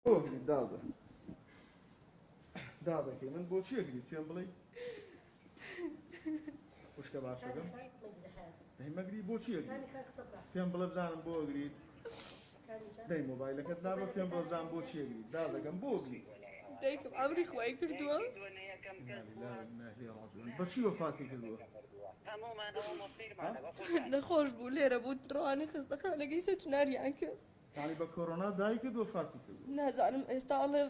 بۆگری دادە دادەکەی من بۆ چیەگری پێم بڵێ خوشکە باشەکەم مەگری بۆ چیەگری پێم بڵێ بزانم بۆ ئەگریت دەی مۆبایلەکەت دابە پێم بۆ بزانم بۆ چیەگریت دادەکەم بۆ ئەگری دایکم ئەمری خوای کردووە بەچی وەفاتی کردووە نەخۆش بوو لێرە بوو ڕوانە خستەخانەکەی سەچناریان کرد یعنی بە کۆڕۆنا دایکت وەفاتی کردووە نازانم ئێستا ئەڵێ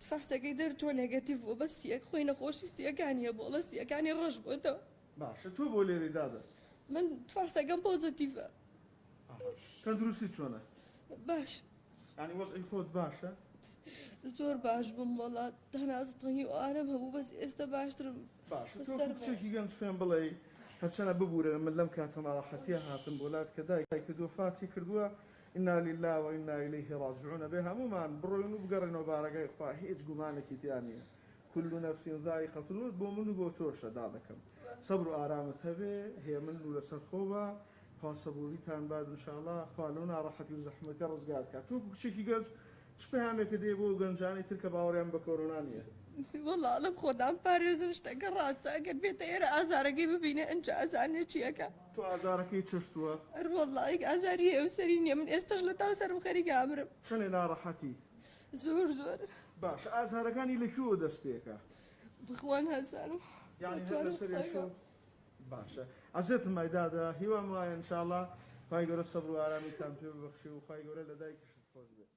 فەحسەکەی دەرچۆ نێگەتیڤ بوو بە سیەک خۆی نەخۆشی سیەکانیە بۆڵە سیەکانی ڕەش بووەتەوە باشە تۆ بۆ لێرەی دادە من فەحسەکەم پۆزتیڤە تەندروستی چۆنە باش ینی وەزعی خۆت باشە زۆر باش بووم وڵات هەناسەتەنگی ئارەم هەبوو بەس ئێستا باشترم باشە تۆ کچێکی گەنج پێم بڵێ هەرچەنە ببوورە من لەم کاتە ناڕەحەتیە هاتم بۆ لات کە دایکت وەفاتی کردووە ئینا لیلا و ئینا ئیلەیه ڕاجعون بێ هەموومان بڕۆین و بگەڕێنەوە بارەکەی خوا هیچ گومانێکی تیان نییە كل نفس ذائقة الموت بۆ من و بۆ تۆشە دادەکەم سەبر و ئارامت هەبێ هەیە من و لەسەر خۆوە خوا بعد إن شاء الله خوا لەو ناڕەحەتی و زەحمەتە ڕزگار کات تۆ کچێکی گەنج چ پەیامێکە دێ بۆ گەنجانی تر کە باوەڕیان بە کۆرۆنا نییە والله لەم خۆدام پارێزن شتەکە ڕاستە ئەگەر بێتە ئێرە ئازارەکەی ببینە ئەنج ئازانێ چیەکە تۆ ئازارەکەی چشتووە هەر وەڵڵایک ئازاری ئێو سەری نییە من ئێستش لە تا سەرم خەریک ئامرم چەندێ ناڕەحەتی زۆر زۆر باش ئازارەکانی لەکوێوە دەست پێکە بخوان هەزارم يعني هذا سريع باشا عزت مايدادا هو ما إن شاء الله خاي قرر الصبر وعلامي تام بخشي وخاي قرر لدايك خوش به